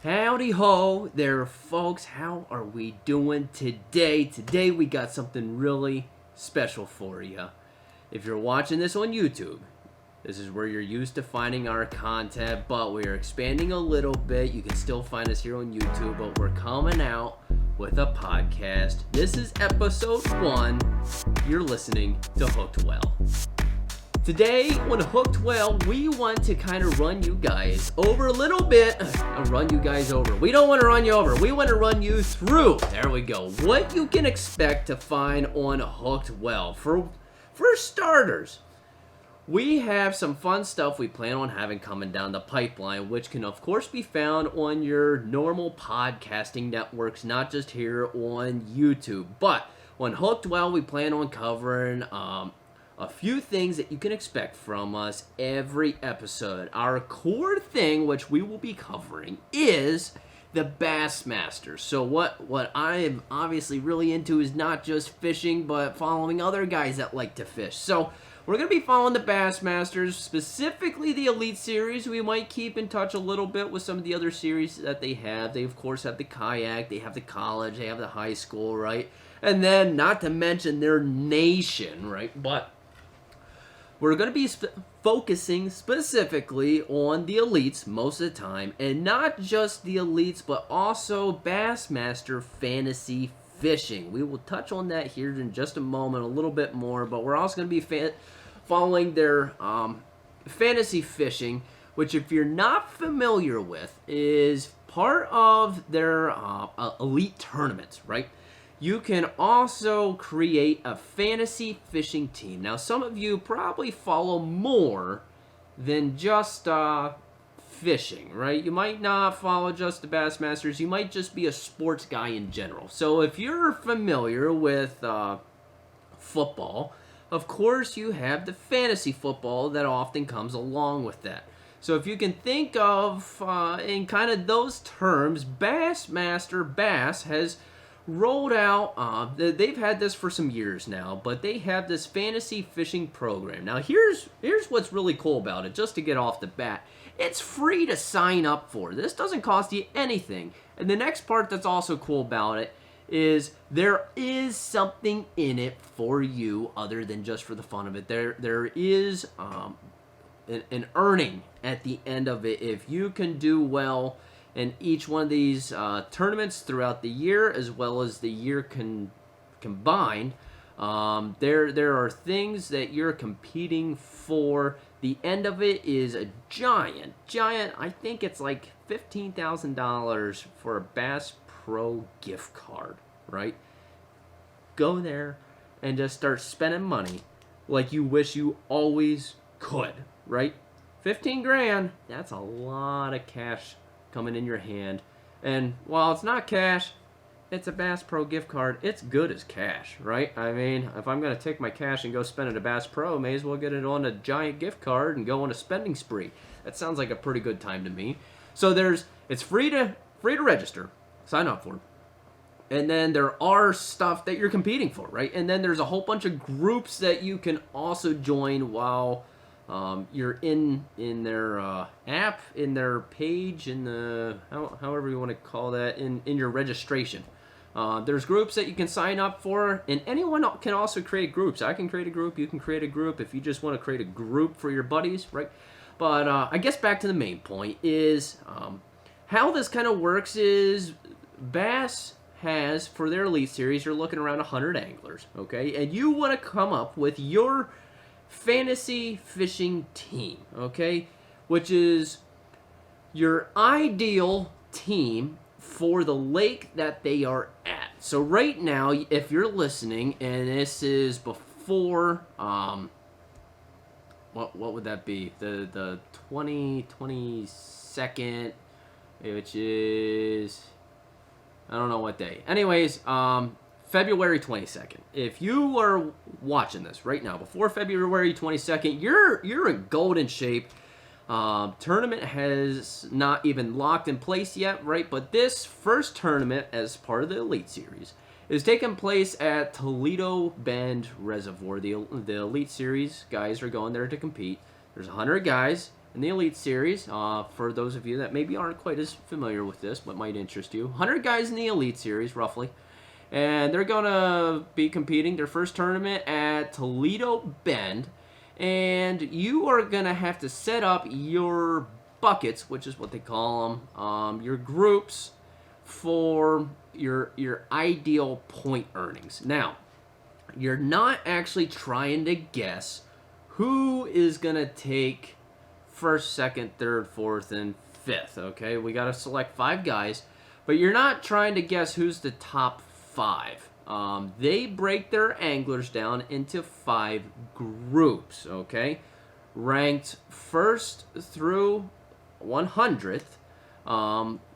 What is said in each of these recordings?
Howdy ho there, folks. How are we doing today? Today we got something really special for you. If you're watching this on YouTube, this is where you're used to finding our content, but we are expanding a little bit. You can still find us here on YouTube, but we're coming out with a podcast. This is episode 1. You're listening to Hooked Well. Today on Hooked Well, we want to kind of run you guys over a little bit. Run you guys over. We don't want to run you over. We want to run you through. There we go. What you can expect to find on Hooked Well. For starters, we have some fun stuff we plan on having coming down the pipeline, which can of course be found on your normal podcasting networks, not just here on YouTube. But on Hooked Well, we plan on covering a few things that you can expect from us every episode. Our core thing, which we will be covering, is the Bassmasters. So what I am obviously really into is not just fishing, but following other guys that like to fish. So we're going to be following the Bassmasters, specifically the Elite Series. We might keep in touch a little bit with some of the other series that they have. They, of course, have the kayak, they have the college, they have the high school, right? And then, not to mention their nation, right? But we're going to be focusing specifically on the elites most of the time, and not just the elites, but also Bassmaster fantasy fishing. We will touch on that here in just a moment, a little bit more, but we're also going to be following their fantasy fishing, which, if you're not familiar with, is part of their elite tournaments, right? You can also create a fantasy fishing team. Now, some of you probably follow more than just fishing, right? You might not follow just the Bassmasters. You might just be a sports guy in general. So if you're familiar with football, of course you have the fantasy football that often comes along with that. So if you can think of, in kind of those terms, Bassmaster Bass has rolled out, they've had this for some years now, but they have this fantasy fishing program. Now here's what's really cool about it, just to get off the bat. It's free to sign up for. This doesn't cost you anything. And the next part that's also cool about it is there is something in it for you other than just for the fun of it. There is an earning at the end of it if you can do well in each one of these tournaments throughout the year, as well as the year combined. There are things that you're competing for. The end of it is a giant, I think it's like $15,000 for a Bass Pro gift card, right? Go there and just start spending money like you wish you always could, right? 15 grand, that's a lot of cash coming in your hand. And while it's not cash, it's a Bass Pro gift card. It's good as cash, right? I mean, if I'm going to take my cash and go spend it at Bass Pro, may as well get it on a giant gift card and go on a spending spree. That sounds like a pretty good time to me. So it's free to register, sign up for it. And then there are stuff that you're competing for, right? And then there's a whole bunch of groups that you can also join while you're in their app, in their page, in the however you want to call that, in your registration. There's groups that you can sign up for, and anyone can also create groups. I can create a group, you can create a group if you just want to create a group for your buddies, right? But I guess back to the main point is how this kind of works is Bass has, for their Elite Series, you're looking around 100 anglers, okay? And you want to come up with your fantasy fishing team, okay? Which is your ideal team for the lake that they are at. So right now, if you're listening, and this is before, what would that be? The 22nd, which is, I don't know what day. Anyways, February 22nd. If you are watching this right now, before February 22nd, you're in golden shape. Tournament has not even locked in place yet, right? But this first tournament, as part of the Elite Series, is taking place at Toledo Bend Reservoir. The Elite Series guys are going there to compete. There's 100 guys. in the Elite Series. For those of you that maybe aren't quite as familiar with this, but might interest you, 100 guys in the Elite Series, roughly. And they're going to be competing their first tournament at Toledo Bend. And you are going to have to set up your buckets, which is what they call them, your groups for your ideal point earnings. Now, you're not actually trying to guess who is going to take first, second, third, fourth, and fifth, okay? We got to select 5 guys, but you're not trying to guess who's the top 5. They break their anglers down into 5 groups, okay? Ranked first through 100th.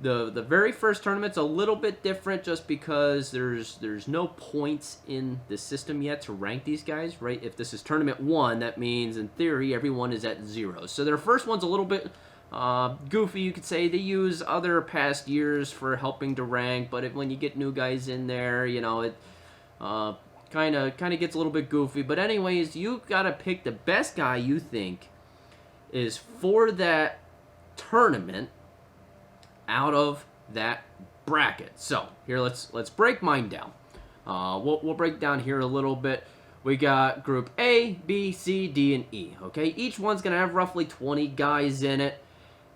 The very first tournament's a little bit different just because there's no points in the system yet to rank these guys, right? If this is tournament 1, that means in theory everyone is at 0. So their first one's a little bit goofy, you could say. They use other past years for helping to rank, but when you get new guys in there, you know, it kind of gets a little bit goofy. But anyways, you gotta pick the best guy you think is for that tournament out of that bracket. So here, let's break mine down. We'll break down here a little bit. We got Group A, B, C, D, and E. Okay, each one's gonna have roughly 20 guys in it.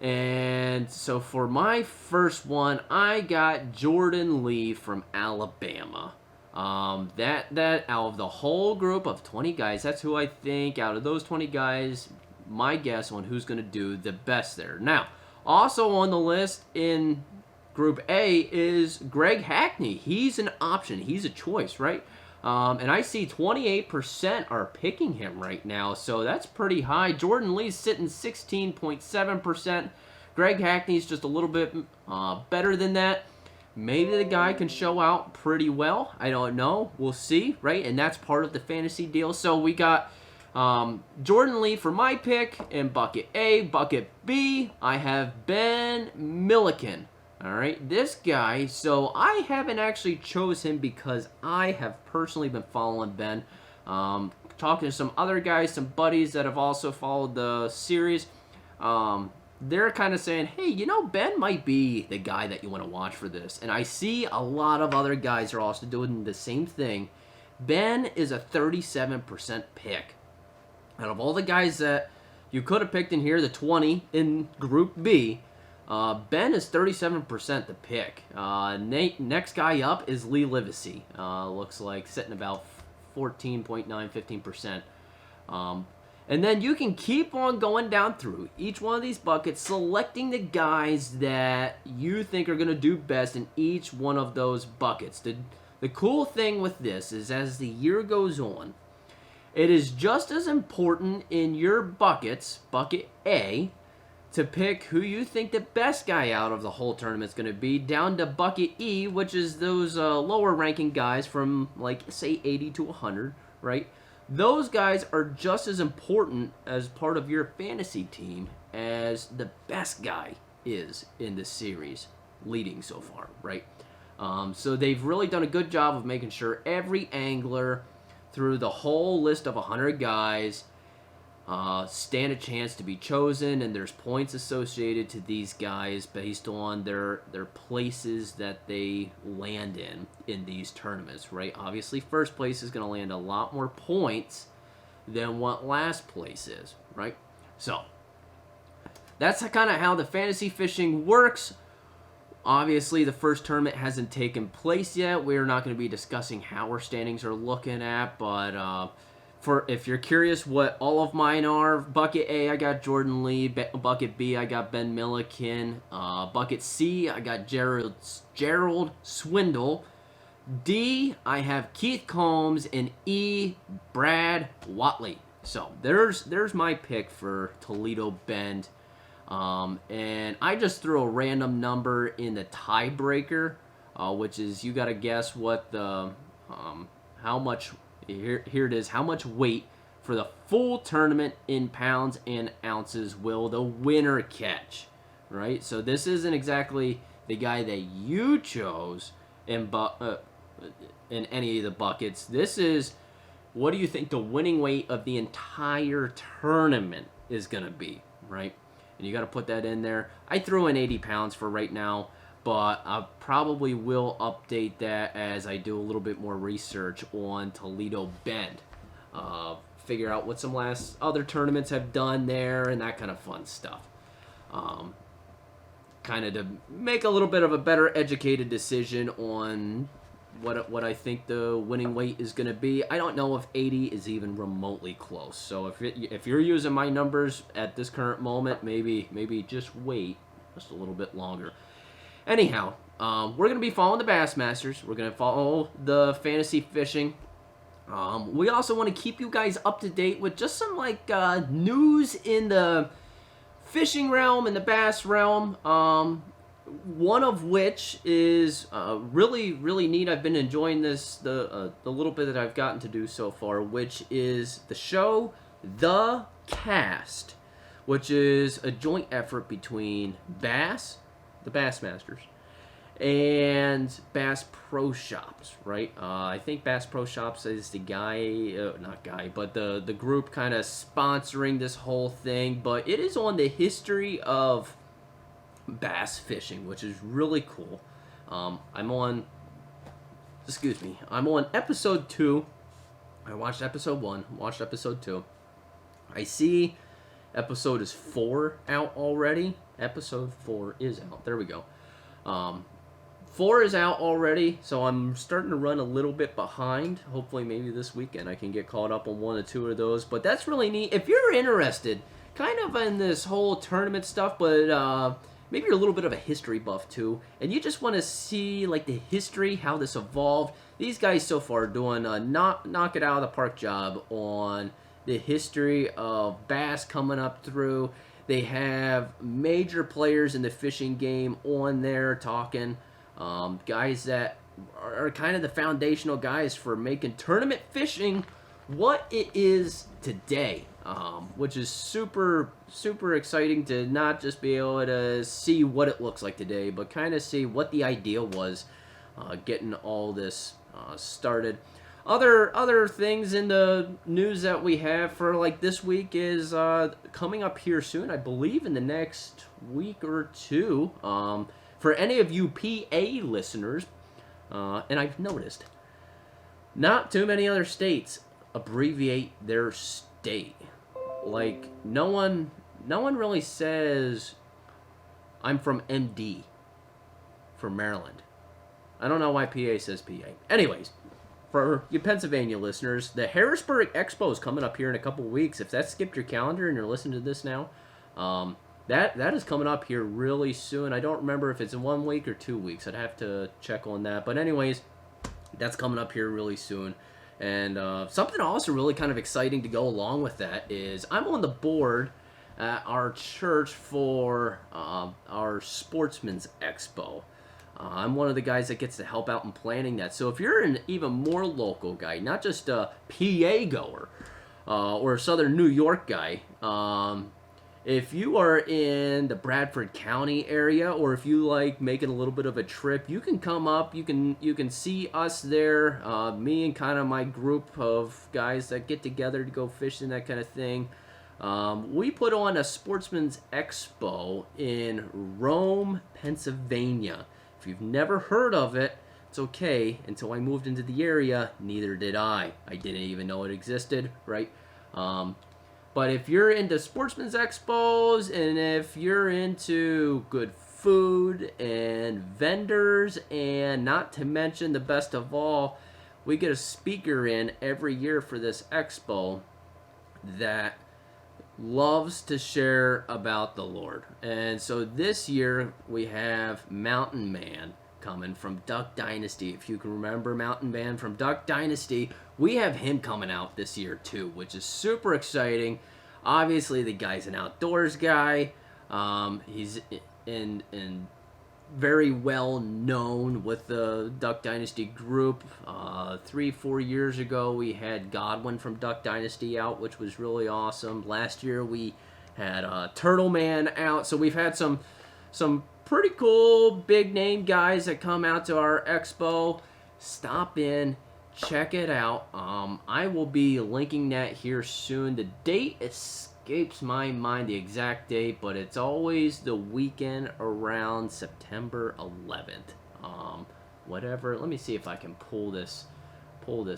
And so for my first one, I got Jordan Lee from Alabama. That out of the whole group of 20 guys, that's who I think out of those 20 guys, my guess on who's gonna do the best there. Now, also on the list in Group A is Greg Hackney. He's an option. He's a choice, right? And I see 28% are picking him right now, so that's pretty high. Jordan Lee's sitting 16.7%. Greg Hackney's just a little bit better than that. Maybe the guy can show out pretty well. I don't know. We'll see, right? And that's part of the fantasy deal. So we got Jordan Lee for my pick in bucket A. Bucket B, I have Ben Milliken. All right, this guy, so I haven't actually chose him because I have personally been following Ben. Talking to some other guys, some buddies that have also followed the series. They're kind of saying, hey, you know, Ben might be the guy that you want to watch for this. And I see a lot of other guys are also doing the same thing. Ben is a 37% pick. Out of all the guys that you could have picked in here, the 20 in Group B, Ben is 37% the pick. Next guy up is Lee Livesey. Looks like sitting about 14.9, 15%. And then you can keep on going down through each one of these buckets, selecting the guys that you think are going to do best in each one of those buckets. The cool thing with this is as the year goes on, it is just as important in your buckets, bucket A, to pick who you think the best guy out of the whole tournament is going to be, down to bucket E, which is those lower ranking guys from, like, say 80 to 100, right? Those guys are just as important as part of your fantasy team as the best guy is in the series leading so far, right? So they've really done a good job of making sure every angler through the whole list of 100 guys stand a chance to be chosen, and there's points associated to these guys based on their places that they land in these tournaments, right? Obviously, first place is going to land a lot more points than what last place is, right? So that's kind of how the fantasy fishing works. Obviously, the first tournament hasn't taken place yet. We're not going to be discussing how our standings are looking at, but if you're curious what all of mine are, bucket A, I got Jordan Lee. Bucket B, I got Ben Milliken. Bucket C, I got Gerald Swindle. D, I have Keith Combs. And E, Brad Watley. So there's my pick for Toledo Bend. And I just threw a random number in the tiebreaker, which is you got to guess what the how much. Here it is. How much weight for the full tournament in pounds and ounces will the winner catch? Right? So this isn't exactly the guy that you chose in any of the buckets. This is, what do you think the winning weight of the entire tournament is going to be? right? And you got to put that in there. I threw in 80 pounds for right now, but I probably will update that as I do a little bit more research on Toledo Bend. Figure out what some last other tournaments have done there and that kind of fun stuff. Kind of to make a little bit of a better educated decision on what I think the winning weight is going to be. I don't know if 80 is even remotely close. So if you're using my numbers at this current moment, maybe just wait just a little bit longer. Anyhow, we're going to be following the Bassmasters. We're going to follow the fantasy fishing. We also want to keep you guys up to date with just some news in the fishing realm and the bass realm. One of which is really, really neat. I've been enjoying this, the little bit that I've gotten to do so far, which is the show The Cast, which is a joint effort between Bass, the Bassmasters, and Bass Pro Shops, right? I think Bass Pro Shops is the but the group kind of sponsoring this whole thing, but it is on the history of bass fishing, which is really cool. I'm on episode 2. I watched episode 1, watched episode 2. I see episode 4 out already. Episode 4 is out. There we go. 4 is out already, so I'm starting to run a little bit behind. Hopefully maybe this weekend I can get caught up on 1 or 2 of those, but that's really neat. If you're interested kind of in this whole tournament stuff, but maybe you're a little bit of a history buff too, and you just want to see the history, how this evolved. These guys so far are doing a knock it out of the park job on the history of bass coming up through. They have major players in the fishing game on there talking, guys that are kind of the foundational guys for making tournament fishing what it is today. Which is super, super exciting to not just be able to see what it looks like today, but kind of see what the idea was getting all this started. Other things in the news that we have for this week is coming up here soon, I believe in the next week or 2. For any of you PA listeners, and I've noticed, not too many other states abbreviate their state. No one really says I'm from MD for Maryland. I don't know why PA says PA. Anyways, for you Pennsylvania listeners, the Harrisburg Expo is coming up here in a couple weeks. If that skipped your calendar and you're listening to this now, that is coming up here really soon. I don't remember if it's in 1 week or 2 weeks. I'd have to check on that. But anyways, that's coming up here really soon. And something also really kind of exciting to go along with that is I'm on the board at our church for our Sportsman's Expo. I'm one of the guys that gets to help out in planning that. So if you're an even more local guy, not just a PA goer or a Southern New York guy, if you are in the Bradford County area, or if you like making a little bit of a trip, you can come up. You can see us there. Me and kind of my group of guys that get together to go fishing, that kind of thing. We put on a Sportsman's Expo in Rome, Pennsylvania. If you've never heard of it, it's okay. Until I moved into the area, neither did I. I didn't even know it existed, right? But if you're into Sportsman's Expos, and if you're into good food and vendors, and not to mention the best of all, we get a speaker in every year for this expo that loves to share about the Lord. And so this year we have Mountain Man coming from Duck Dynasty. If you can remember Mountain Man from Duck Dynasty, we have him coming out this year too, which is super exciting. Obviously, the guy's an outdoors guy. He's in very well known with the Duck Dynasty group. 3-4 years ago, we had Godwin from Duck Dynasty out, which was really awesome. Last year, we had Turtle Man out. So we've had some pretty cool big name guys that come out to our expo. Stop in, check it out. I will be linking that here soon. The date is escapes my mind the exact date, but it's always the weekend around September 11th. Whatever. Let me see if I can pull this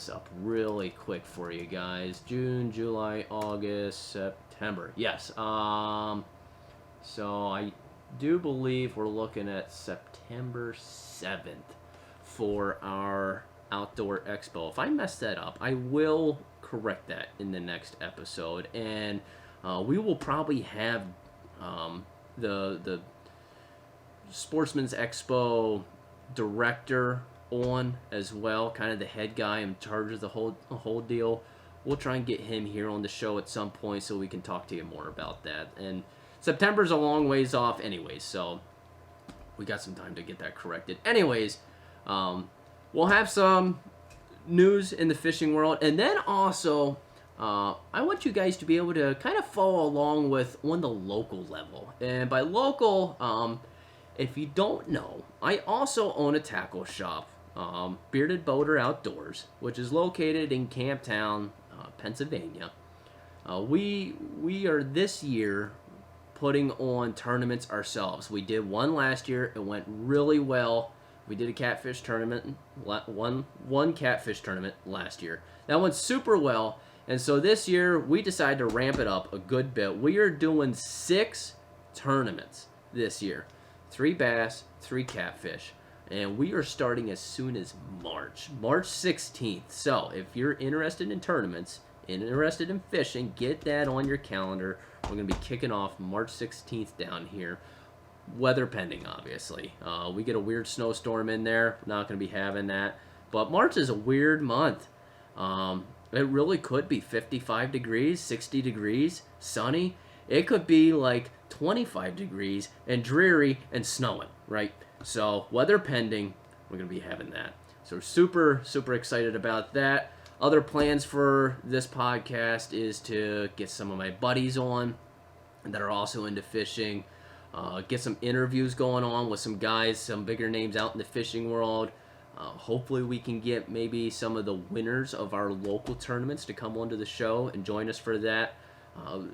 up really quick for you guys. June, July, August, September. Yes. So I do believe we're looking at September 7th for our outdoor expo. If I mess that up, I will correct that in the next episode, and we will probably have the Sportsman's Expo director on as well, kind of the head guy in charge of the whole deal. We'll try and get him here on the show at some point so we can talk to you more about that. And September's a long ways off anyways, so we got some time to get that corrected. Anyways, we'll have some news in the fishing world, and then also I want you guys to be able to kind of follow along with on the local level. And by local, if you don't know, I also own a tackle shop, Bearded Boater Outdoors, which is located in Camptown, Pennsylvania. We are this year putting on tournaments ourselves. We did one last year. It went really well. We did a catfish tournament, one catfish tournament last year. That went super well, and so this year we decided to ramp it up a good bit. We are doing 6 tournaments this year, 3 bass, 3 catfish, and we are starting as soon as March 16th. So if you're interested in tournaments, interested in fishing, get that on your calendar. We're going to be kicking off March 16th down here. Weather pending, obviously. We get a weird snowstorm in there. Not going to be having that. But March is a weird month. It really could be 55 degrees, 60 degrees, sunny. It could be like 25 degrees and dreary and snowing, right? So weather pending, we're going to be having that. So super, super excited about that. Other plans for this podcast is to get some of my buddies on that are also into fishing. Get some interviews going on with some guys, some bigger names out in the fishing world. Hopefully we can get maybe some of the winners of our local tournaments to come onto the show and join us for that.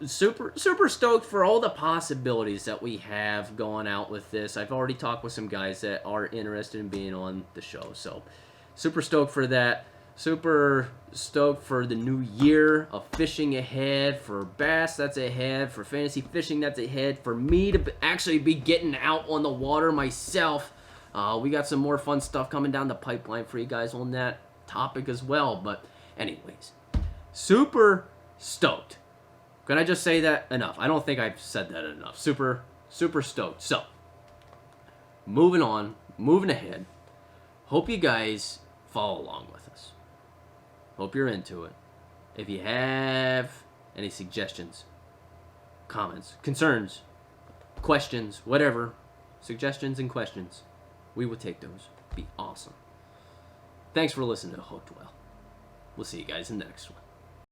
Super stoked for all the possibilities that we have going out with this. I've already talked with some guys that are interested in being on the show, so super stoked for that. Super stoked for the new year of fishing ahead, for bass that's ahead, for fantasy fishing that's ahead, for me to actually be getting out on the water myself. We got some more fun stuff coming down the pipeline for you guys on that topic as well. But anyways, super stoked. Can I just say that enough? I don't think I've said that enough. Super stoked. So, moving on, moving ahead. Hope you guys follow along with us. Hope you're into it. If you have any suggestions, comments, concerns, questions, whatever, suggestions and questions, we will take those. Be awesome. Thanks for listening to Hooked Well. We'll see you guys in the next one.